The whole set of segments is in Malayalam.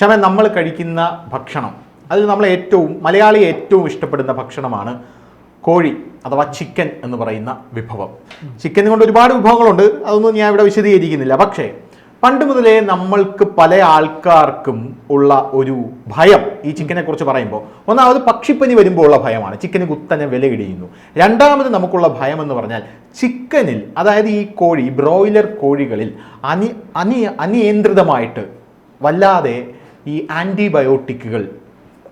ക്ഷമ നമ്മൾ കഴിക്കുന്ന ഭക്ഷണം അതിൽ നമ്മൾ മലയാളി ഏറ്റവും ഇഷ്ടപ്പെടുന്ന ഭക്ഷണമാണ് കോഴി അഥവാ ചിക്കൻ എന്ന് പറയുന്ന വിഭവം. ചിക്കൻ കൊണ്ട് ഒരുപാട് വിഭവങ്ങളുണ്ട്, അതൊന്നും ഞാൻ ഇവിടെ വിശദീകരിക്കുന്നില്ല. പക്ഷേ പണ്ട് മുതലേ നമ്മൾക്ക് പല ആൾക്കാർക്കും ഉള്ള ഒരു ഭയം ഈ ചിക്കനെ കുറിച്ച് പറയുമ്പോൾ, ഒന്നാമത് പക്ഷിപ്പനി വരുമ്പോൾ ഉള്ള ഭയമാണ്, ചിക്കന് കുത്തനെ വില ഇടിയുന്നു. രണ്ടാമത് നമുക്കുള്ള ഭയം എന്ന് പറഞ്ഞാൽ ചിക്കനിൽ, അതായത് ഈ കോഴി ബ്രോയിലർ കോഴികളിൽ അനിയന്ത്രിതമായിട്ട് വല്ലാതെ ഈ ആൻറ്റിബയോട്ടിക്കുകൾ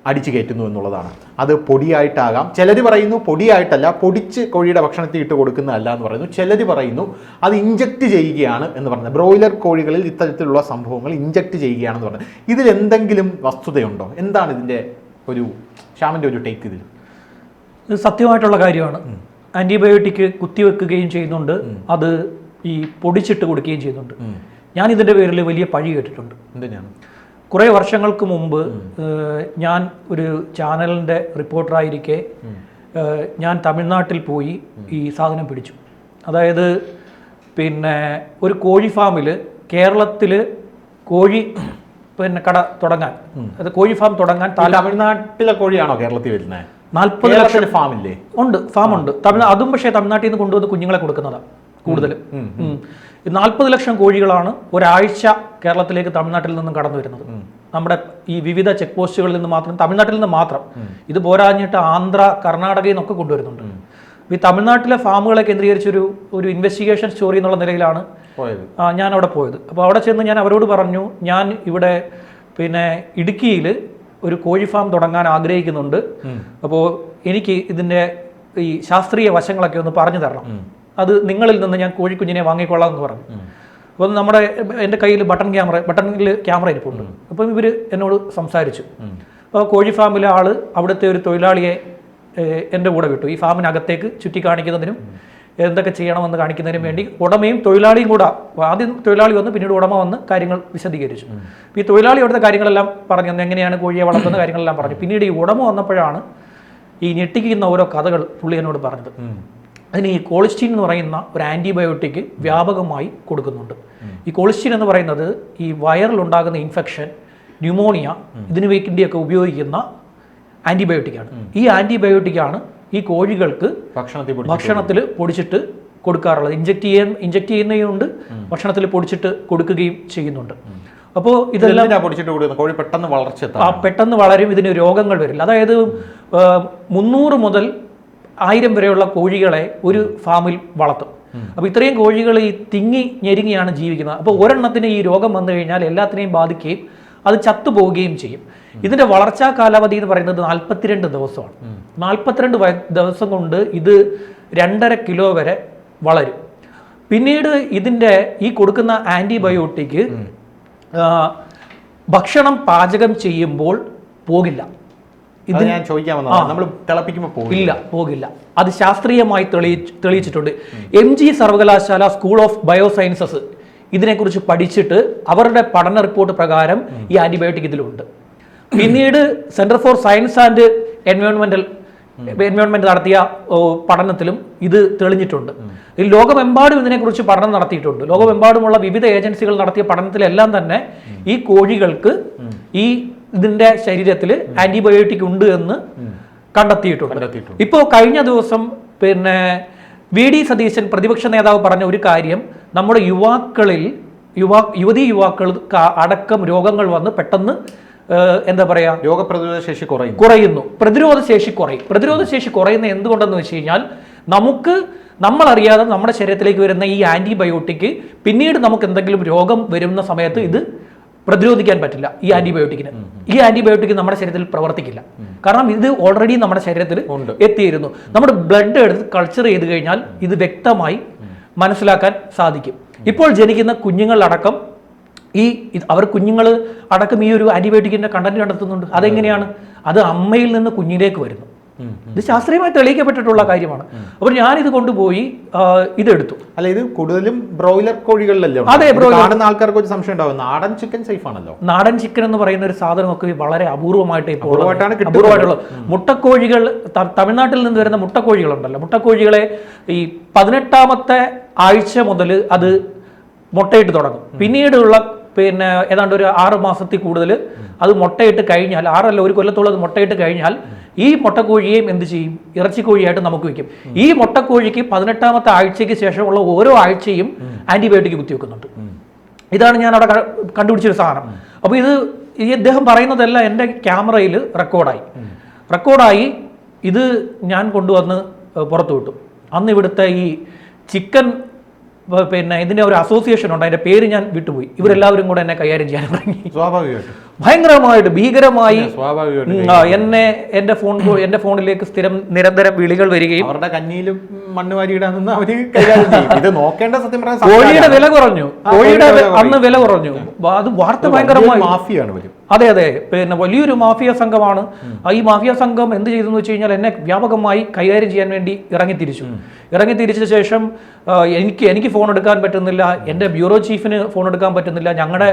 അടിച്ചു കയറ്റുന്നു എന്നുള്ളതാണ്. അത് പൊടിയായിട്ടാകാം, ചിലർ പറയുന്നു പൊടിയായിട്ടല്ല, പൊടിച്ച് കോഴിയുടെ ഭക്ഷണത്തിൽ ഇട്ട് കൊടുക്കുന്നതല്ല എന്ന് പറയുന്നു, ചിലർ പറയുന്നു അത് ഇഞ്ചക്ട് ചെയ്യുകയാണ് എന്ന് പറഞ്ഞത്. ബ്രോയിലർ കോഴികളിൽ ഇത്തരത്തിലുള്ള സംഭവങ്ങൾ ഇഞ്ചക്ട് ചെയ്യുകയാണെന്ന് പറഞ്ഞത്. ഇതിൽ എന്തെങ്കിലും വസ്തുതയുണ്ടോ? എന്താണ് ഇതിൻ്റെ ശ്യാമിൻ്റെ ഒരു ടേക്ക്? ഇത് സത്യമായിട്ടുള്ള കാര്യമാണ്. ആൻറ്റിബയോട്ടിക് കുത്തിവെക്കുകയും ചെയ്യുന്നുണ്ട്, അത് ഈ പൊടിച്ചിട്ട് കൊടുക്കുകയും ചെയ്യുന്നുണ്ട്. ഞാൻ ഇതിൻ്റെ പേരിൽ വലിയ പഴി കേട്ടിട്ടുണ്ട്. എന്തിനാണ്? കുറേ വർഷങ്ങൾക്ക് മുമ്പ് ഞാൻ ഒരു ചാനലിൻ്റെ റിപ്പോർട്ടറായിരിക്കെ ഞാൻ തമിഴ്നാട്ടിൽ പോയി ഈ സാധനം പിടിച്ചു. അതായത് പിന്നെ ഒരു കോഴി ഫാമിൽ കേരളത്തിൽ കോഴി കട തുടങ്ങാൻ, അത് കോഴി ഫാം തുടങ്ങാൻ തമിഴ്നാട്ടിലെ കോഴിയാണോ കേരളത്തിൽ വരുന്നത്? 40 ലക്ഷം ഫാമില്ലേ? ഉണ്ട്, ഫാമുണ്ട് അതും. പക്ഷേ തമിഴ്നാട്ടിൽ നിന്ന് കൊണ്ടുവന്ന് കുഞ്ഞുങ്ങളെ കൊടുക്കുന്നതാണ് കൂടുതലും. 40 ലക്ഷം കോഴികളാണ് ഒരാഴ്ച കേരളത്തിലേക്ക് തമിഴ്നാട്ടിൽ നിന്നും കടന്നു വരുന്നത്. നമ്മുടെ ഈ വിവിധ ചെക്ക് പോസ്റ്റുകളിൽ നിന്ന് മാത്രം, തമിഴ്നാട്ടിൽ നിന്ന് മാത്രം. ഇത് പോരാഞ്ഞിട്ട് ആന്ധ്ര, കർണാടകയിൽ നിന്നൊക്കെ കൊണ്ടുവരുന്നുണ്ട്. ഈ തമിഴ്നാട്ടിലെ ഫാമുകളെ കേന്ദ്രീകരിച്ചൊരു ഇൻവെസ്റ്റിഗേഷൻ സ്റ്റോറി എന്നുള്ള നിലയിലാണ് ഞാൻ അവിടെ പോയത്. അപ്പോൾ അവിടെ ചെന്ന് ഞാൻ അവരോട് പറഞ്ഞു, ഞാൻ ഇവിടെ പിന്നെ ഇടുക്കിയിൽ ഒരു കോഴി ഫാം തുടങ്ങാൻ ആഗ്രഹിക്കുന്നുണ്ട്. അപ്പോൾ എനിക്ക് ഇതിൻ്റെ ഈ ശാസ്ത്രീയ വശങ്ങളൊക്കെ ഒന്ന് പറഞ്ഞു തരണം. അത് നിങ്ങളിൽ നിന്ന് ഞാൻ കോഴിക്കുഞ്ഞിനെ വാങ്ങിക്കൊള്ളാം എന്ന് പറഞ്ഞു. അപ്പോൾ എൻ്റെ കയ്യിൽ ബട്ടണിൽ ക്യാമറ ഇരിപ്പുണ്ട്. അപ്പം ഇവർ എന്നോട് സംസാരിച്ചു. അപ്പോൾ കോഴി ഫാമിലെ ആൾ അവിടുത്തെ ഒരു തൊഴിലാളിയെ എൻ്റെ കൂടെ വിട്ടു. ഈ ഫാമിനകത്തേക്ക് ചുറ്റിക്കാണിക്കുന്നതിനും എന്തൊക്കെ ചെയ്യണമെന്ന് കാണിക്കുന്നതിനും വേണ്ടി ഉടമയും തൊഴിലാളിയും കൂടെ, ആദ്യം തൊഴിലാളി വന്ന് പിന്നീട് ഉടമ വന്ന് കാര്യങ്ങൾ വിശദീകരിച്ചു. ഈ തൊഴിലാളി അവിടുത്തെ കാര്യങ്ങളെല്ലാം പറഞ്ഞു, എങ്ങനെയാണ് കോഴിയെ വളർത്തുന്ന കാര്യങ്ങളെല്ലാം പറഞ്ഞു. പിന്നീട് ഈ ഉടമ വന്നപ്പോഴാണ് ഈ ഞെട്ടിക്കുന്ന ഓരോ കഥകൾ പുള്ളി എന്നോട് പറഞ്ഞത്. അതിന് ഈ കോളിസ്റ്റീൻ എന്ന് പറയുന്ന ഒരു ആൻറ്റിബയോട്ടിക് വ്യാപകമായി കൊടുക്കുന്നുണ്ട്. ഈ കോളിസ്റ്റീൻ എന്ന് പറയുന്നത് ഈ വയറിലുണ്ടാകുന്ന ഇൻഫെക്ഷൻ, ന്യൂമോണിയ, ഇതിനു വേണ്ടിയൊക്കെ ഉപയോഗിക്കുന്ന ആൻറ്റിബയോട്ടിക്കാണ്. ഈ ആൻറ്റിബയോട്ടിക്കാണ് ഈ കോഴികൾക്ക് ഭക്ഷണത്തിൽ പൊടിച്ചിട്ട് കൊടുക്കാറുള്ളത്. ഇഞ്ചക്ട് ചെയ്യുന്നതുകൊണ്ട് ഭക്ഷണത്തിൽ പൊടിച്ചിട്ട് കൊടുക്കുകയും ചെയ്യുന്നുണ്ട്. അപ്പോൾ ഇതെല്ലാം കോഴി പെട്ടെന്ന് വളരും, ഇതിന് രോഗങ്ങൾ വരില്ല. അതായത് 300 മുതൽ 1000 വരെയുള്ള കോഴികളെ ഒരു ഫാമിൽ വളർത്തും. അപ്പോൾ ഇത്രയും കോഴികൾ ഈ തിങ്ങി ഞെരുങ്ങിയാണ് ജീവിക്കുന്നത്. അപ്പോൾ ഒരെണ്ണത്തിന് ഈ രോഗം വന്നു കഴിഞ്ഞാൽ എല്ലാത്തിനെയും ബാധിക്കുകയും അത് ചത്തുപോവുകയും ചെയ്യും. ഇതിൻ്റെ വളർച്ചാ കാലാവധി എന്ന് പറയുന്നത് 42 ദിവസമാണ്. 42 ദിവസം കൊണ്ട് ഇത് 2.5 കിലോ വരെ വളരും. പിന്നീട് ഇതിൻ്റെ ഈ കൊടുക്കുന്ന ആൻറ്റിബയോട്ടിക് ഭക്ഷണം പാചകം ചെയ്യുമ്പോൾ പോകില്ല. ഇത് ഞാൻ ചോദിക്കാൻ വന്നതാണ്, നമ്മൾ തിളപ്പിക്കുമ്പോൾ പോകില്ല. അത് ശാസ്ത്രീയമായി തെളിയിച്ചിട്ടുണ്ട്. MG സർവകലാശാല സ്കൂൾ ഓഫ് ബയോസയൻസസ് ഇതിനെക്കുറിച്ച് പഠിച്ചിട്ട് അവരുടെ പഠന റിപ്പോർട്ട് പ്രകാരം ഈ ആന്റിബയോട്ടിക് ഇതിലുണ്ട്. പിന്നീട് centre for science and environment നടത്തിയ പഠനത്തിലും ഇത് തെളിഞ്ഞിട്ടുണ്ട്. ഈ ലോകമെമ്പാടും ഇതിനെക്കുറിച്ച് പഠനം നടത്തിയിട്ടുണ്ട്. ലോകമെമ്പാടുമുള്ള വിവിധ ഏജൻസികൾ നടത്തിയ പഠനത്തിലെല്ലാം തന്നെ ഈ കോഴികൾക്ക് ഇതിന്റെ ശരീരത്തിൽ ആന്റിബയോട്ടിക് ഉണ്ട് എന്ന് കണ്ടെത്തിയിട്ടുണ്ട്. ഇപ്പോൾ കഴിഞ്ഞ ദിവസം പിന്നെ VD സതീശൻ പ്രതിപക്ഷ നേതാവ് പറഞ്ഞ ഒരു കാര്യം, നമ്മുടെ യുവതി-യുവാക്കൾ അടക്കം രോഗങ്ങൾ വന്ന് പെട്ടെന്ന് എന്താ പറയാ, രോഗപ്രതിരോധ ശേഷി കുറയുന്നു. പ്രതിരോധ ശേഷി കുറയുന്ന എന്തുകൊണ്ടെന്ന് വെച്ച് കഴിഞ്ഞാൽ നമ്മളറിയാതെ നമ്മുടെ ശരീരത്തിലേക്ക് വരുന്ന ഈ ആന്റിബയോട്ടിക് പിന്നീട് നമുക്ക് എന്തെങ്കിലും രോഗം വരുന്ന സമയത്ത് ഇത് പ്രതിരോധിക്കാൻ പറ്റില്ല. ഈ ആന്റിബയോട്ടിക് നമ്മുടെ ശരീരത്തിൽ പ്രവർത്തിക്കില്ല. കാരണം ഇത് ഓൾറെഡി നമ്മുടെ ശരീരത്തിൽ എത്തിയിരുന്നു. നമ്മുടെ ബ്ലഡ് എടുത്ത് കൾച്ചർ ചെയ്ത് കഴിഞ്ഞാൽ ഇത് വ്യക്തമായി മനസ്സിലാക്കാൻ സാധിക്കും. ഇപ്പോൾ ജനിക്കുന്ന കുഞ്ഞുങ്ങളടക്കം കുഞ്ഞുങ്ങൾ അടക്കം ഈ ഒരു ആന്റിബയോട്ടിക്കിന്റെ കണ്ടന്റ് കണ്ടെത്തുന്നുണ്ട്. അതെങ്ങനെയാണ്? അത് അമ്മയിൽ നിന്ന് കുഞ്ഞിലേക്ക് വരുന്നു. ഇത് ശാസ്ത്രീയമായി തെളിയിക്കപ്പെട്ടിട്ടുള്ള കാര്യമാണ്. അപ്പോൾ ഞാനിത് കൊണ്ടുപോയി ഇതെടുത്തു. അല്ല, ഇത് കൂടുതലും ബ്രോയിലർ കോഴികളിലല്ലോ. അതെ, കാണുന്ന ആൾക്കാർക്ക് ഒരു സംശയം ഉണ്ടാവും, നാടൻ ചിക്കൻ സേഫ് ആണല്ലോ. നാടൻ ചിക്കൻ എന്ന് പറയുന്ന ഒരു സാധനമൊക്കെ വളരെ അപൂർവമായിട്ട് അപൂർവമായിട്ടുള്ള മുട്ടക്കോഴികൾ, തമിഴ്നാട്ടിൽ നിന്ന് വരുന്ന മുട്ടക്കോഴികളുണ്ടല്ലോ, മുട്ടക്കോഴികളെ ഈ 18ാമത്തെ ആഴ്ച മുതൽ അത് മുട്ടയിട്ട് തുടങ്ങും. പിന്നീടുള്ള പിന്നെ ഏതാണ്ട് ഒരു 6 മാസത്തിൽ കൂടുതൽ അത് മുട്ടയിട്ട് കഴിഞ്ഞാൽ, 6 അല്ല 1 കൊല്ലത്തോളം അത് മുട്ടയിട്ട് കഴിഞ്ഞാൽ ഈ മുട്ടക്കോഴിയെയും എന്ത് ചെയ്യും? ഇറച്ചിക്കോഴിയായിട്ട് നമുക്ക് വയ്ക്കും. ഈ മുട്ടക്കോഴിക്ക് 18ാമത്തെ ആഴ്ചയ്ക്ക് ശേഷമുള്ള ഓരോ ആഴ്ചയും ആന്റിബയോട്ടിക് കുത്തിവെക്കുന്നുണ്ട്. ഇതാണ് ഞാൻ അവിടെ കണ്ടുപിടിച്ചൊരു സാധനം. അപ്പോൾ ഈ അദ്ദേഹം പറയുന്നതെല്ലാം എൻ്റെ ക്യാമറയിൽ റെക്കോർഡായി ഇത് ഞാൻ കൊണ്ടുവന്ന് പുറത്തു വിട്ടു. അന്ന് ഇവിടുത്തെ ഈ ചിക്കൻ പിന്നെ ഇതിൻ്റെ ഒരു അസോസിയേഷൻ ഉണ്ട്, അതിൻ്റെ പേര് ഞാൻ വിട്ടുപോയി. ഇവരെല്ലാവരും കൂടെ എന്നെ കൈകാര്യം ചെയ്യാൻ തുടങ്ങി. സ്വാഭാവികമായിട്ട് ഭയങ്കരമായിട്ട് ഭീകരമായി എൻ്റെ ഫോണിലേക്ക് നിരന്തരം വിളികൾ വരികയും അവരുടെ കഞ്ഞിയിലും മണ്ണ് വാരിയിടാന്ന് അവര് കൈകാര്യം ചെയ്യും. ഇത് നോക്കേണ്ട സത്യം പറയാൻ കോഴിയുടെ വില കുറഞ്ഞു, അന്ന് വില കുറഞ്ഞു. അത് വാർത്ത ഭയങ്കരമായി മാഫിയാണ് വരും. അതെ പിന്നെ വലിയൊരു മാഫിയ സംഘമാണ്. ഈ മാഫിയ സംഘം എന്ത് ചെയ്തെന്ന് വെച്ച് കഴിഞ്ഞാൽ എന്നെ വ്യാപകമായി കൈകാര്യം ചെയ്യാൻ വേണ്ടി ഇറങ്ങിത്തിരിച്ച ശേഷം എനിക്ക് ഫോൺ എടുക്കാൻ പറ്റുന്നില്ല, എൻ്റെ ബ്യൂറോ ചീഫിന് ഫോൺ എടുക്കാൻ പറ്റുന്നില്ല, ഞങ്ങളുടെ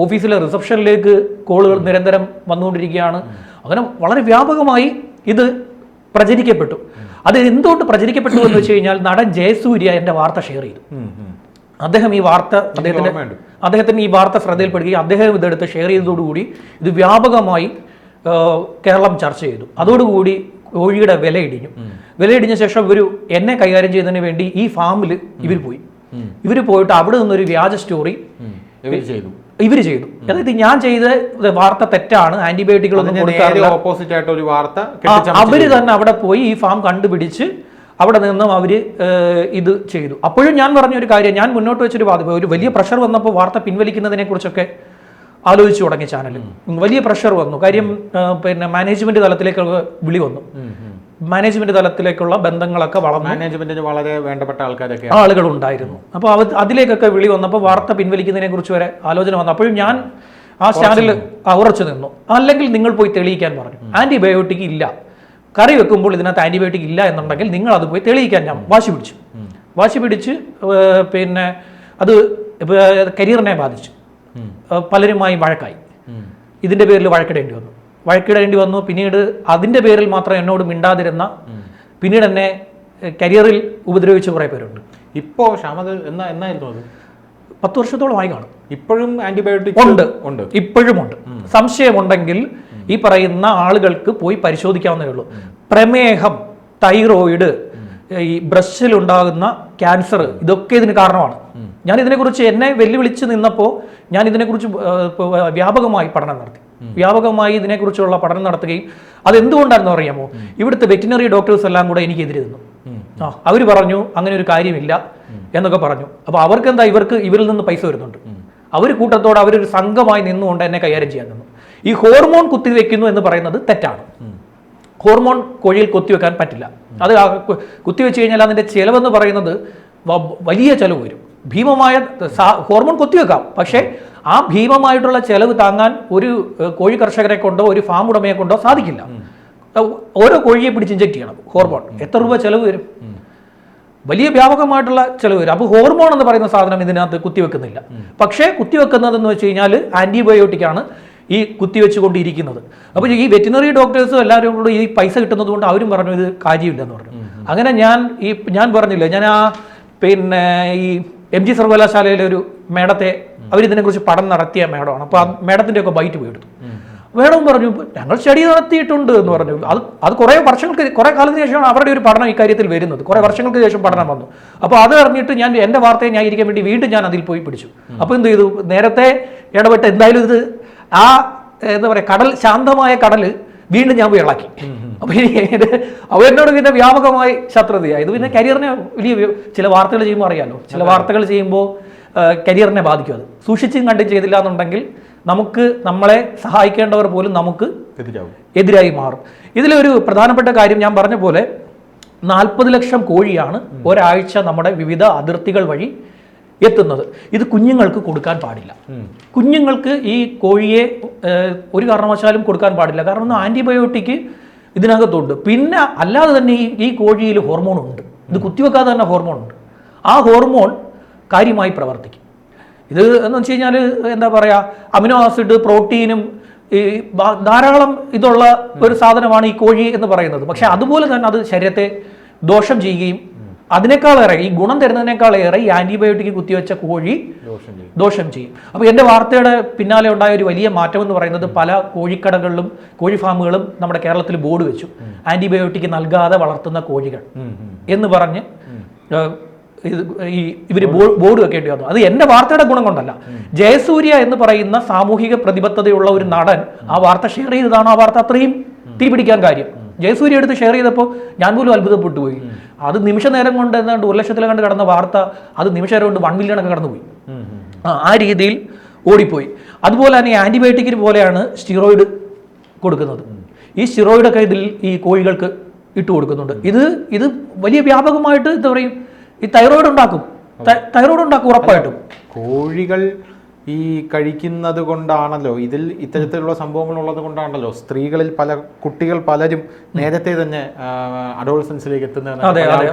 ഓഫീസിലെ റിസപ്ഷനിലേക്ക് കോളുകൾ നിരന്തരം വന്നുകൊണ്ടിരിക്കുകയാണ്. അങ്ങനെ വളരെ വ്യാപകമായി ഇത് പ്രചരിക്കപ്പെട്ടു. അത് എന്തുകൊണ്ട് പ്രചരിക്കപ്പെട്ടു എന്ന് വെച്ച് കഴിഞ്ഞാൽ നടൻ ജയസൂര്യ എൻ്റെ വാർത്ത ഷെയർ ചെയ്തു. അദ്ദേഹം ഈ വാർത്ത അദ്ദേഹത്തിന് ഈ വാർത്ത ശ്രദ്ധയിൽപ്പെടുകയും അദ്ദേഹം ഇതെടുത്ത് ഷെയർ ചെയ്തതോടുകൂടി ഇത് വ്യാപകമായി കേരളം ചർച്ച ചെയ്തു. അതോടുകൂടി കോഴിയുടെ വിലയിടിഞ്ഞ ശേഷം എന്നെ കൈകാര്യം ചെയ്യുന്നതിന് വേണ്ടി ഈ ഫാമിൽ ഇവർ പോയിട്ട് അവിടെ നിന്നൊരു വ്യാജ സ്റ്റോറി ഇവർ ചെയ്തു. അതായത് ഞാൻ ചെയ്ത വാർത്ത തെറ്റാണ്, ആന്റിബയോട്ടിക്കുകളൊന്നും കൊടുക്കാറില്ല, അവര് തന്നെ അവിടെ പോയി ഈ ഫാം കണ്ടുപിടിച്ച് അവിടെ നിന്നും അവർ ഇത് ചെയ്തു. അപ്പോഴും ഞാൻ പറഞ്ഞൊരു കാര്യം, ഞാൻ മുന്നോട്ട് വെച്ചൊരു വാദം, ഒരു വലിയ പ്രഷർ വന്നപ്പോൾ വാർത്ത പിൻവലിക്കുന്നതിനെ കുറിച്ചൊക്കെ ആലോചിച്ചു തുടങ്ങി ചാനലിൽ. വലിയ പ്രഷർ വന്നു. കാര്യം പിന്നെ മാനേജ്മെന്റ് തലത്തിലേക്കുള്ള വിളി വന്നു. മാനേജ്മെന്റ് തലത്തിലേക്കുള്ള ബന്ധങ്ങളൊക്കെ വളർന്നു. മാനേജ്മെന്റിന് വളരെ വേണ്ടപ്പെട്ട ആളുകൾ ഉണ്ടായിരുന്നു. അപ്പോൾ അതിലേക്കൊക്കെ വിളി വന്നപ്പോൾ വാർത്ത പിൻവലിക്കുന്നതിനെ കുറിച്ച് വരെ ആലോചന വന്നു. അപ്പോഴും ഞാൻ ആ ചാനലിൽ ഉറച്ചു നിന്നു. അല്ലെങ്കിൽ നിങ്ങൾ പോയി തെളിയിക്കാൻ പറഞ്ഞു. ആന്റിബയോട്ടിക് ഇല്ല, കറി വെക്കുമ്പോൾ ഇതിനകത്ത് ആന്റിബയോട്ടിക് ഇല്ല എന്നുണ്ടെങ്കിൽ നിങ്ങൾ അത് പോയി തെളിയിക്കാൻ ഞാൻ വാശി പിടിച്ച് പിന്നെ അത് കരിയറിനെ ബാധിച്ചു. പലരുമായി വഴക്കായി. ഇതിൻ്റെ പേരിൽ വഴക്കിടേണ്ടി വന്നു. പിന്നീട് അതിൻ്റെ പേരിൽ മാത്രം എന്നോട് മിണ്ടാതിരുന്ന, പിന്നീട് എന്നെ കരിയറിൽ ഉപദ്രവിച്ച കുറേ പേരുണ്ട്. ഇപ്പോൾ ക്ഷമത് എന്നായിരുന്നു അത്? 10 വർഷത്തോളമായി കാണും. ഇപ്പോഴും ആന്റിബയോട്ടിക് ഉണ്ട്. ഇപ്പോഴും ഉണ്ട്. സംശയമുണ്ടെങ്കിൽ ഈ പറയുന്ന ആളുകൾക്ക് പോയി പരിശോധിക്കാവുന്നതേ ഉള്ളൂ. പ്രമേഹം, തൈറോയിഡ്, ഈ ബ്രസ്റ്റിലുണ്ടാകുന്ന ക്യാൻസർ, ഇതൊക്കെ ഇതിന് കാരണമാണ്. ഞാൻ ഇതിനെക്കുറിച്ച് എന്നെ വെല്ലുവിളിച്ച് നിന്നപ്പോൾ ഞാൻ ഇതിനെക്കുറിച്ച് വ്യാപകമായി ഇതിനെക്കുറിച്ചുള്ള പഠനം നടത്തുകയും അതെന്തുകൊണ്ടാണെന്ന് അറിയാമോ? ഇവിടുത്തെ വെറ്റിനറി ഡോക്ടേഴ്സ് എല്ലാം കൂടെ എനിക്കെതിരെ നിന്നു. അവർ പറഞ്ഞു അങ്ങനെ ഒരു കാര്യമില്ല എന്നൊക്കെ പറഞ്ഞു. അപ്പോൾ അവർക്ക് എന്താ, ഇവരിൽ നിന്ന് പൈസ വരുന്നുണ്ട്. അവർ കൂട്ടത്തോടെ അവരൊരു സംഘമായി നിന്നുകൊണ്ട് എന്നെ കൈകാര്യം ചെയ്യാൻ നിന്നു. ഈ ഹോർമോൺ കുത്തിവെക്കുന്നു എന്ന് പറയുന്നത് തെറ്റാണ്. ഹോർമോൺ കോഴിയിൽ കുത്തിവെക്കാൻ പറ്റില്ല. അത് കുത്തിവെച്ച് കഴിഞ്ഞാൽ അതിൻ്റെ ചിലവെന്ന് പറയുന്നത് വലിയ ചിലവ് വരും. ഭീമമായ ഹോർമോൺ കുത്തിവെക്കാം, പക്ഷേ ആ ഭീമമായിട്ടുള്ള ചിലവ് താങ്ങാൻ ഒരു കോഴി കർഷകരെ കൊണ്ടോ ഒരു ഫാം ഉടമയെ കൊണ്ടോ സാധിക്കില്ല. ഓരോ കോഴിയെ പിടിച്ച് ഇഞ്ചെക്ട് ചെയ്യണം. ഹോർമോൺ എത്ര രൂപ ചിലവ് വരും? വലിയ വ്യാപകമായിട്ടുള്ള ചിലവ് വരും. അപ്പോൾ ഹോർമോൺ എന്ന് പറയുന്ന സാധനം ഇതിനകത്ത് കുത്തിവെക്കുന്നില്ല. പക്ഷേ കുത്തിവെക്കുന്നതെന്ന് വെച്ച് കഴിഞ്ഞാൽ ആന്റിബയോട്ടിക്കാണ് ഈ കുത്തിവെച്ചുകൊണ്ടിരിക്കുന്നത്. അപ്പോൾ ഈ വെറ്റിനറി ഡോക്ടേഴ്സും എല്ലാവരും കൂടെ ഈ പൈസ കിട്ടുന്നത് കൊണ്ട് അവരും പറഞ്ഞു ഇത് കാര്യമില്ലെന്ന് പറഞ്ഞു. അങ്ങനെ ഞാൻ പറഞ്ഞില്ല, ഞാൻ പിന്നെ ഈ MG സർവകലാശാലയിലെ ഒരു മേഡത്തെ അവരിതിനെക്കുറിച്ച് പഠനം നടത്തിയ മേഡമാണ്. അപ്പോൾ ആ മേഡത്തിൻ്റെ ഒക്കെ ബൈറ്റ് പോയെടുത്തു. മേഡം പറഞ്ഞു ഞങ്ങൾ സ്റ്റഡി നടത്തിയിട്ടുണ്ട് എന്ന് പറഞ്ഞു. അത് കുറേ കാലത്തിന് ശേഷമാണ് അവരുടെ ഒരു പഠനം ഇക്കാര്യത്തിൽ വരുന്നത്. കുറേ വർഷങ്ങൾക്ക് ശേഷം പഠനം വന്നു. അപ്പോൾ അത് അറിഞ്ഞിട്ട് ഞാൻ എൻ്റെ വാർത്തയെ ന്യായീകരിക്കാൻ വേണ്ടി വീണ്ടും ഞാൻ അതിൽ പോയി പിടിച്ചു. അപ്പോൾ എന്ത് ചെയ്തു, നേരത്തെ ഇടപെട്ട് എന്തായാലും ഇത് ആ എന്താ പറയുക ശാന്തമായ കടൽ വീണ്ടും ഞാൻ പോയി ഇളക്കി. അപ്പോൾ അപ്പോൾ എന്നോട് പിന്നെ വ്യാപകമായി ശത്രുതയായി. ഇത് പിന്നെ കരിയറിനെ വലിയ ചില വാർത്തകൾ ചെയ്യുമ്പോൾ അറിയാമല്ലോ, ചില വാർത്തകൾ ചെയ്യുമ്പോൾ കരിയറിനെ ബാധിക്കും. അത് സൂക്ഷിച്ചും കണ്ടും ചെയ്തില്ല എന്നുണ്ടെങ്കിൽ നമ്മളെ സഹായിക്കേണ്ടവർ പോലും നമുക്ക് എതിരായി മാറും. ഇതിലൊരു പ്രധാനപ്പെട്ട കാര്യം ഞാൻ പറഞ്ഞ പോലെ 40 ലക്ഷം കോഴിയാണ് ഒരാഴ്ച നമ്മുടെ വിവിധ അതിർത്തികൾ വഴി എത്തുന്നത്. ഇത് കുഞ്ഞുങ്ങൾക്ക് കൊടുക്കാൻ പാടില്ല. കുഞ്ഞുങ്ങൾക്ക് ഈ കോഴിയെ ഒരു കാരണവശാലും കൊടുക്കാൻ പാടില്ല. കാരണം ആന്റിബയോട്ടിക് ഇതിനകത്തുണ്ട്. പിന്നെ അല്ലാതെ തന്നെ ഈ കോഴിയിൽ ഹോർമോൺ ഉണ്ട്. ഇത് കുത്തിവെക്കാതെ തന്നെ ഹോർമോൺ ഉണ്ട്. ആ ഹോർമോൺ കാര്യമായി പ്രവർത്തിക്കും. ഇത് എന്ന് വെച്ച് കഴിഞ്ഞാൽ എന്താ പറയുക, അമിനോ ആസിഡ്, പ്രോട്ടീനും ഈ ധാരാളം ഇതുള്ള ഒരു സാധനമാണ് ഈ കോഴി എന്ന് പറയുന്നത്. പക്ഷെ അതുപോലെ തന്നെ അത് ശരീരത്തെ ദോഷം ചെയ്യുകയും അതിനേക്കാളേറെ ഈ ഗുണം തരുന്നതിനേക്കാളേറെ ഈ ആന്റിബയോട്ടിക് കുത്തിവെച്ച കോഴി ദോഷം ചെയ്യും. അപ്പോൾ എൻ്റെ വാർത്തയുടെ പിന്നാലെ ഉണ്ടായ ഒരു വലിയ മാറ്റം എന്ന് പറയുന്നത് പല കോഴിക്കടകളിലും കോഴി ഫാമുകളും നമ്മുടെ കേരളത്തിൽ ബോർഡ് വെച്ചു, ആന്റിബയോട്ടിക് നൽകാതെ വളർത്തുന്ന കോഴികൾ എന്ന് പറഞ്ഞ് ഇവർ ബോർഡ് വെക്കേണ്ടി വന്നു. അത് എൻ്റെ വാർത്തയുടെ ഗുണം കൊണ്ടല്ല. ജയസൂര്യ എന്ന് പറയുന്ന സാമൂഹിക പ്രതിബദ്ധതയുള്ള ഒരു നടൻ ആ വാർത്ത ഷെയർ ചെയ്തതാണ് ആ വാർത്ത അത്രയും തീപിടിക്കാൻ കാര്യം. ജയസൂര്യ എടുത്ത് ഷെയർ ചെയ്തപ്പോൾ ഞാൻ പോലും അത്ഭുതപ്പെട്ടു പോയി. അത് നിമിഷ നേരം കൊണ്ട് എന്താണ്ട് 1 ലക്ഷത്തിൽ കണ്ട് കടന്ന വാർത്ത അത് നിമിഷ നേരം കൊണ്ട് 1 മില്യൺ ഒക്കെ കടന്നുപോയി. ആ രീതിയിൽ ഓടിപ്പോയി. അതുപോലെ തന്നെ ആന്റിബയോട്ടിക്കിന് പോലെയാണ് സ്റ്റിറോയിഡ് കൊടുക്കുന്നത്. ഈ സ്റ്റിറോയിഡൊക്കെ ഇതിൽ ഈ കോഴികൾക്ക് ഇട്ട് കൊടുക്കുന്നുണ്ട്. ഇത് വലിയ വ്യാപകമായിട്ട് എന്താ പറയും, ഈ തൈറോയിഡ് ഉണ്ടാക്കും ഉറപ്പായിട്ടും. കോഴികൾ ഈ കഴിക്കുന്നത് കൊണ്ടാണല്ലോ, ഇതിൽ ഇത്തരത്തിലുള്ള സംഭവങ്ങൾ ഉള്ളത് കൊണ്ടാണല്ലോ സ്ത്രീകളിൽ കുട്ടികൾ പലരും നേരത്തെ തന്നെ അഡോളസൻസിലേക്ക്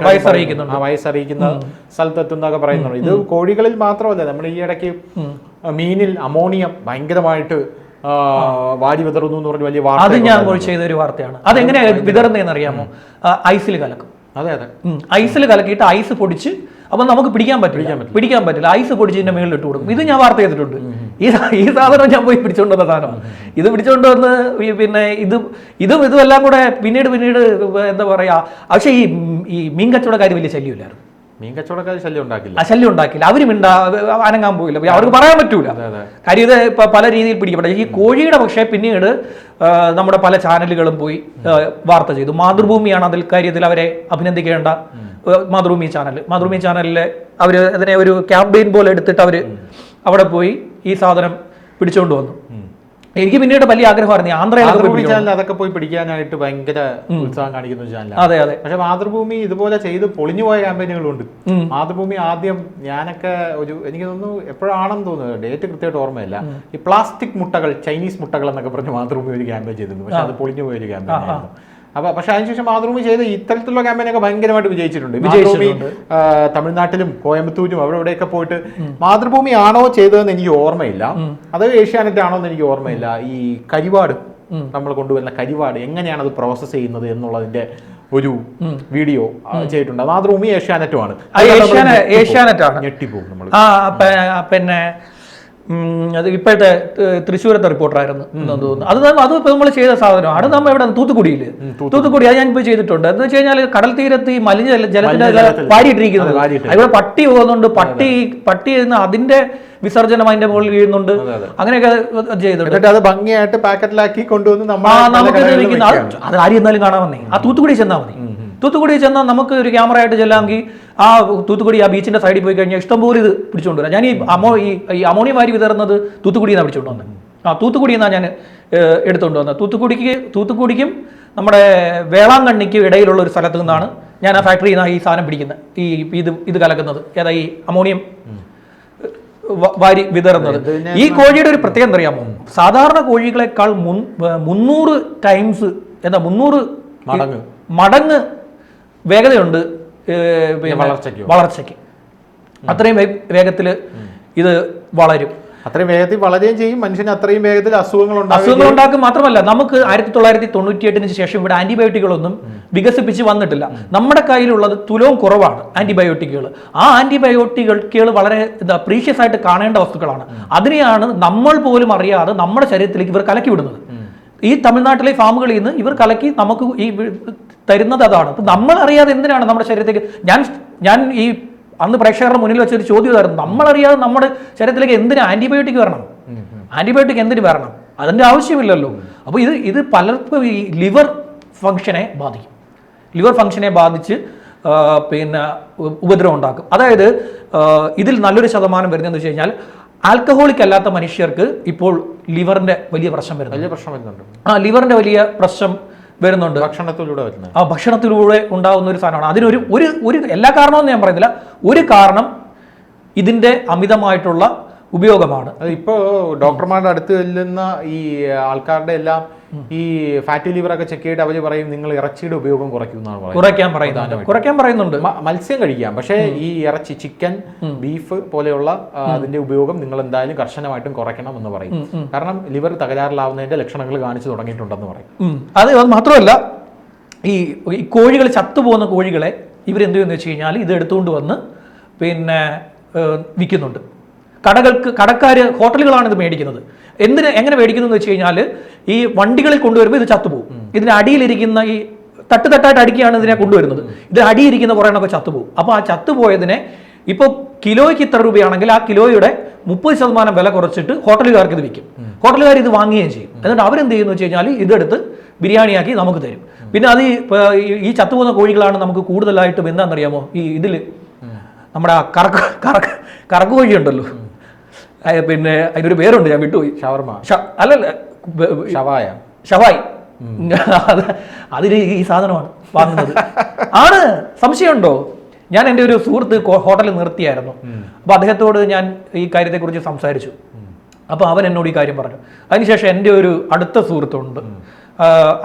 വയസ്സറിയിക്കുന്ന സ്ഥലത്തെത്തുന്നൊക്കെ പറയുന്നുണ്ട്. ഇത് കോഴികളിൽ മാത്രമല്ല, നമ്മൾ ഈ ഇടയ്ക്ക് മീനിൽ അമോണിയം ഭയങ്കരമായിട്ട് വാരി വിതറുന്നു എന്ന് പറഞ്ഞ വലിയ വാർത്ത, അത് ഞാൻ ചെയ്തൊരു വാർത്തയാണ്. അതെങ്ങനെ വിതറുന്നതെന്ന് അറിയാമോ? ഐസിൽ കലക്കും. അതെ അതെ, ഐസിൽ കലക്കിയിട്ട് ഐസ് പൊടിച്ച്, അപ്പൊ നമുക്ക് പിടിക്കാൻ പറ്റില്ല. ഐസ് പൊടിച്ചതിന്റെ മേളിൽ ഇട്ട് കൊടുക്കും. ഇത് ഞാൻ വാർത്ത ചെയ്തിട്ടുണ്ട്. ഈ സാധനം ഞാൻ പോയി പിടിച്ചോണ്ട് വന്ന സാധനമാണ്. ഇത് പിടിച്ചോണ്ട് വന്ന് പിന്നെ ഇതും എല്ലാം കൂടെ പിന്നീട് എന്താ പറയാ. പക്ഷേ ഈ മീൻ കച്ചവടക്കാർ വലിയ ശല്യമില്ലായിരുന്നു. മീൻ കച്ചവടക്കാർ ശല്യം ഉണ്ടാക്കില്ല. അവരും അനങ്ങാൻ പോയില്ല. അവർക്ക് പറയാൻ പറ്റൂല. കാര്യം ഇത് പല രീതിയിൽ പിടിക്കപ്പെട്ട ഈ കോഴിയുടെ. പക്ഷേ പിന്നീട് നമ്മുടെ പല ചാനലുകളും പോയി വാർത്ത ചെയ്തു. മാതൃഭൂമിയാണ് അതിൽ കാര്യത്തിൽ അവരെ അഭിനന്ദിക്കേണ്ട. മാതൃഭൂമി ചാനലിലെ അവർ അതിനെ ഒരു ക്യാമ്പയിൻ പോലെ എടുത്തിട്ട് അവർ അവിടെ പോയി ഈ സാധനം പിടിച്ചുകൊണ്ട് വന്നു. എനിക്ക് പിന്നീട് വലിയ ആഗ്രഹമായിരുന്നു ആന്ധ്രയിൽ അതൊക്കെ പോയി പിടിക്കാനായിട്ട് ഭയങ്കര ഉത്സാഹം കാണിക്കുന്ന ചാനൽ. അതെ. പക്ഷെ മാതൃഭൂമി ഇതുപോലെ ചെയ്ത് പൊളിഞ്ഞുപോയ ക്യാമ്പയിനുകളുണ്ട്. മാതൃഭൂമി ആദ്യം ഞാനൊക്കെ എനിക്ക് തോന്നുന്നു എപ്പോഴാണെന്ന് തോന്നുന്നു, ഡേറ്റ് കൃത്യമായിട്ട് ഓർമ്മയില്ല, ഈ പ്ലാസ്റ്റിക് മുട്ടകൾ, ചൈനീസ് മുട്ടകൾ എന്നൊക്കെ പറഞ്ഞ് മാതൃഭൂമി ഒരു ക്യാമ്പയിൻ ചെയ്തിരുന്നു. പക്ഷെ അത് പൊളിഞ്ഞു പോയൊരു ക്യാമ്പയിൻ ആയിരുന്നു. പക്ഷെ അതിനുശേഷം മാതൃഭൂമി ചെയ്ത ഇത്തരത്തിലുള്ള ക്യാമ്പയിനൊക്കെ ഭയങ്കരമായിട്ട് വിജയിച്ചിട്ടുണ്ട്. മാതൃഭൂമി തമിഴ്നാട്ടിലും കോയമ്പത്തൂരും അവിടെ ഇവിടെയൊക്കെ പോയിട്ട്, മാതൃഭൂമി ആണോ ചെയ്തതെന്ന് എനിക്ക് ഓർമ്മയില്ല, അത് ഏഷ്യാനെറ്റ് ആണോ എന്ന് എനിക്ക് ഓർമ്മയില്ല, ഈ കരിവാട് നമ്മൾ കൊണ്ടുവരുന്ന കരിവാട് എങ്ങനെയാണ് അത് പ്രോസസ് ചെയ്യുന്നത് എന്നുള്ളതിന്റെ ഒരു വീഡിയോ ചെയ്തിട്ടുണ്ട്. മാതൃഭൂമി ഏഷ്യാനെറ്റുമാണ്. ഞെട്ടിപ്പോകും നമ്മൾ. പിന്നെ അത് ഇപ്പോഴത്തെ തൃശ്ശൂരത്തെ റിപ്പോർട്ടറായിരുന്നു എന്ന് തോന്നുന്നു. അത് നമ്മൾ ചെയ്ത സാധനം അത് നമ്മൾ എവിടെ തൂത്തുക്കുടിയിൽ അത് ഞാൻ ഇപ്പോൾ ചെയ്തിട്ടുണ്ട്. എന്ന് വെച്ച് കഴിഞ്ഞാൽ കടൽ തീരത്ത് ഈ മലിന ജലത്തിന്റെ വാരിയിട്ടിരിക്കുന്നത്, ഇവിടെ പട്ടി പോകുന്നുണ്ട്, പട്ടി അതിന്റെ വിസർജനം അതിന്റെ മുകളിൽ വീഴുന്നുണ്ട്. അങ്ങനെയൊക്കെ ചെയ്തിട്ടുണ്ട്. അത് ഭംഗിയായിട്ട് പാക്കറ്റിലാക്കി കൊണ്ടുവന്ന് നമുക്ക് അത് ആരും എന്നാലും കാണാൻ വന്നേ. ആ തൂത്തുക്കുടി ചെന്നാൽ മതി. തൂത്തുക്കുടി ചെന്നാൽ നമുക്ക് ഒരു ക്യാമറ ആയിട്ട് ചെല്ലാമെങ്കിൽ ആ തൂത്തുക്കുടി ആ ബീച്ചിന്റെ സൈഡിൽ പോയി കഴിഞ്ഞാൽ ഇഷ്ടംപോലെ ഇത് പിടിച്ചുകൊണ്ട് വരാം. ഞാൻ ഈ അമോണിയ വാരി വിതറുന്നത് തൂത്തുക്കുടിയിൽ നിന്നാണ് പിടിച്ചുകൊണ്ട് വന്നത്. തൂത്തുക്കുടിയിൽ നിന്നാണ് ഞാൻ എടുത്തുകൊണ്ട് വന്നത്. തൂത്തുക്കുടിക്കും നമ്മുടെ വേളാങ്കണ്ണിക്കും ഇടയിലുള്ള ഒരു സ്ഥലത്ത് നിന്നാണ് ഞാൻ ആ ഫാക്ടറിയിൽ നിന്നാണ് ഈ സാധനം പിടിക്കുന്നത്, ഇത് കലക്കുന്നത്. ഏതാ ഈ അമോണിയം വാരി വിതറുന്നത്. ഈ കോഴിയുടെ ഒരു പ്രത്യേകത അറിയാമോ? സാധാരണ കോഴികളെക്കാൾ 300 ടൈംസ് 300 മടങ്ങ് വേഗതയുണ്ട് വളർച്ചയ്ക്ക്. അത്രയും വേഗത്തിൽ ഇത് വളരും. അത്രയും വേഗത്തിൽ വളരുകയും ചെയ്യും. മനുഷ്യന് അത്രയും വേഗത്തിൽ അസുഖങ്ങൾ ഉണ്ടാക്കും. മാത്രമല്ല, നമുക്ക് 1998 ശേഷം ഇവിടെ ആന്റിബയോട്ടിക്കുകളൊന്നും വികസിപ്പിച്ച് വന്നിട്ടില്ല. നമ്മുടെ കയ്യിലുള്ളത് തുലവും കുറവാണ് ആന്റിബയോട്ടിക്കുകൾ. ആ ആന്റിബയോട്ടിക്കുകൾ വളരെ പ്രീഷ്യസ് ആയിട്ട് കാണേണ്ട വസ്തുക്കളാണ്. അതിനെയാണ് നമ്മൾ പോലും അറിയാതെ നമ്മുടെ ശരീരത്തിലേക്ക് ഇവർ കലക്കി വിടുന്നത്. ഈ തമിഴ്നാട്ടിലെ ഫാമുകളിൽ നിന്ന് ഇവർ കലക്കി നമുക്ക് ഈ തരുന്നത് അതാണ്. അപ്പൊ നമ്മൾ അറിയാതെ എന്തിനാണ് നമ്മുടെ ശരീരത്തേക്ക്, ഞാൻ ഈ അന്ന് പ്രേക്ഷകരുടെ മുന്നിൽ വെച്ചൊരു ചോദ്യം ഇതായിരുന്നു, നമ്മളറിയാതെ നമ്മുടെ ശരീരത്തിലേക്ക് എന്തിനാ ആന്റിബയോട്ടിക് വരണം? ആന്റിബയോട്ടിക് എന്തിനു വരണം? അതിന്റെ ആവശ്യമില്ലല്ലോ. അപ്പോൾ ഇത് പലർക്കും ഈ ലിവർ ഫംഗ്ഷനെ ബാധിക്കും. ലിവർ ഫംഗ്ഷനെ ബാധിച്ച് പിന്നെ ഉപദ്രവം ഉണ്ടാക്കും. അതായത് ഇതിൽ നല്ലൊരു ശതമാനം വരുന്നതെന്ന് വെച്ച് കഴിഞ്ഞാൽ ആൽക്കഹോളിക് അല്ലാത്ത മനുഷ്യർക്ക് ഇപ്പോൾ ലിവറിന്റെ വലിയ പ്രശ്നം വരുന്നുണ്ട്. ലിവറിന്റെ വലിയ പ്രശ്നം വരുന്നുണ്ട്. ഭക്ഷണത്തിലൂടെ ഉണ്ടാകുന്ന ഒരു സാധനമാണ്. അതിനൊരു എല്ലാ കാരണവും ഞാൻ പറയുന്നില്ല, ഒരു കാരണം ഇതിന്റെ അമിതമായിട്ടുള്ള ഉപയോഗമാണ്. ഇപ്പോൾ ഡോക്ടർമാരുടെ അടുത്ത് ചെല്ലുന്ന ഈ ആൾക്കാരുടെ എല്ലാം ഈ ഫാറ്റി ലിവർ ഒക്കെ ചെക്ക് ചെയ്തിട്ട് അവർ പറയും നിങ്ങൾ ഇറച്ചിയുടെ ഉപയോഗം കുറയ്ക്കാൻ പറയുന്നുണ്ട്. മത്സ്യം കഴിക്കാം, പക്ഷേ ഈ ഇറച്ചി, ചിക്കൻ, ബീഫ് പോലെയുള്ള അതിന്റെ ഉപയോഗം നിങ്ങൾ എന്തായാലും കർശനമായിട്ടും കുറയ്ക്കണം എന്ന് പറയും. കാരണം ലിവർ തകരാറിലാവുന്നതിന്റെ ലക്ഷണങ്ങൾ കാണിച്ചു തുടങ്ങിയിട്ടുണ്ടെന്ന് പറയും. അത് മാത്രമല്ല, ഈ കോഴികൾ ചത്തുപോകുന്ന കോഴികളെ ഇവരെന്ത് ചെയ്യുമെന്ന് വെച്ച് കഴിഞ്ഞാൽ ഇത് എടുത്തുകൊണ്ട് വന്ന് പിന്നെ വിൽക്കുന്നുണ്ട്. കടക്കാർ, ഹോട്ടലുകളാണ് ഇത് മേടിക്കുന്നത്. എങ്ങനെ മേടിക്കുന്നു എന്ന് വെച്ച് കഴിഞ്ഞാൽ ഈ വണ്ടികളിൽ കൊണ്ടുവരുമ്പോൾ ഇത് ചത്തുപോകും. ഇതിന് അടിയിലിരിക്കുന്ന ഈ തട്ടായിട്ട് അടിക്കുകയാണ് ഇതിനെ കൊണ്ടുവരുന്നത്. ഇത് അടിയിരിക്കുന്ന കുറേ എണ്ണമൊക്കെ ചത്തുപോകും. അപ്പോൾ ആ ചത്തുപോയതിനെ ഇപ്പോൾ കിലോയ്ക്ക് ഇത്ര രൂപയാണെങ്കിൽ ആ കിലോയുടെ 30% വില കുറച്ചിട്ട് ഹോട്ടലുകാർക്ക് ഇത് വിൽക്കും. ഹോട്ടലുകാർ ഇത് വാങ്ങുകയും ചെയ്യും. എന്നിട്ട് അവരെന്ത് ചെയ്യുന്നു വെച്ച് കഴിഞ്ഞാൽ ഇതെടുത്ത് ബിരിയാണിയാക്കി നമുക്ക് തരും. പിന്നെ അത് ഈ ചത്തുപോകുന്ന കോഴികളാണ് നമുക്ക് കൂടുതലായിട്ടും എന്താണെന്നറിയാമോ, ഈ ഇതിൽ നമ്മുടെ കറക്ക് കോഴി ഉണ്ടല്ലോ, പിന്നെ അതിനൊരു പേരുണ്ട്, ഞാൻ വിട്ടുപോയി. ഷവർമ അല്ലല്ല, ഷവായി. അതിന് ഈ സാധനമാണ് വാങ്ങുന്നത്. ആണ്, സംശയമുണ്ടോ? ഞാൻ എൻ്റെ ഒരു സുഹൃത്ത് ഹോട്ടലിൽ നിർത്തിയായിരുന്നു. അപ്പോൾ അദ്ദേഹത്തോട് ഞാൻ ഈ കാര്യത്തെക്കുറിച്ച് സംസാരിച്ചു. അപ്പോൾ അവൻ എന്നോട് ഈ കാര്യം പറഞ്ഞു. അതിനുശേഷം എൻ്റെ ഒരു അടുത്ത സുഹൃത്തുണ്ട്,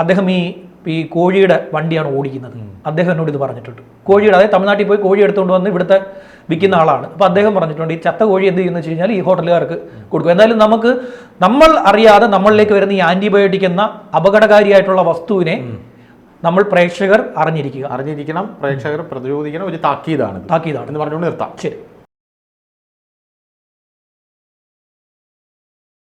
അദ്ദേഹം ഈ കോഴിയുടെ വണ്ടിയാണ് ഓടിക്കുന്നത്. അദ്ദേഹം എന്നോട് ഇത് പറഞ്ഞിട്ടുണ്ട്. കോഴിയുടെ, അതായത് തമിഴ്നാട്ടിൽ പോയി കോഴി എടുത്തുകൊണ്ട് വന്ന് ഇവിടുത്തെ വിൽക്കുന്ന ആളാണ്. അപ്പോൾ അദ്ദേഹം പറഞ്ഞിട്ടുണ്ട് ഈ ചത്ത കോഴി എന്ത് ചെയ്യുന്നത് വെച്ച് കഴിഞ്ഞാൽ ഈ ഹോട്ടലുകാർക്ക് കൊടുക്കും. എന്തായാലും നമ്മൾ അറിയാതെ നമ്മളിലേക്ക് വരുന്ന ഈ ആന്റിബയോട്ടിക് എന്ന അപകടകാരിയായിട്ടുള്ള വസ്തുവിനെ നമ്മൾ പ്രേക്ഷകർ അറിഞ്ഞിരിക്കണം. പ്രേക്ഷകർ പ്രതിരോധിക്കണം. ഒരു താക്കീതാണ് എന്ന് പറഞ്ഞുകൊണ്ട് നിർത്താം. ശരി.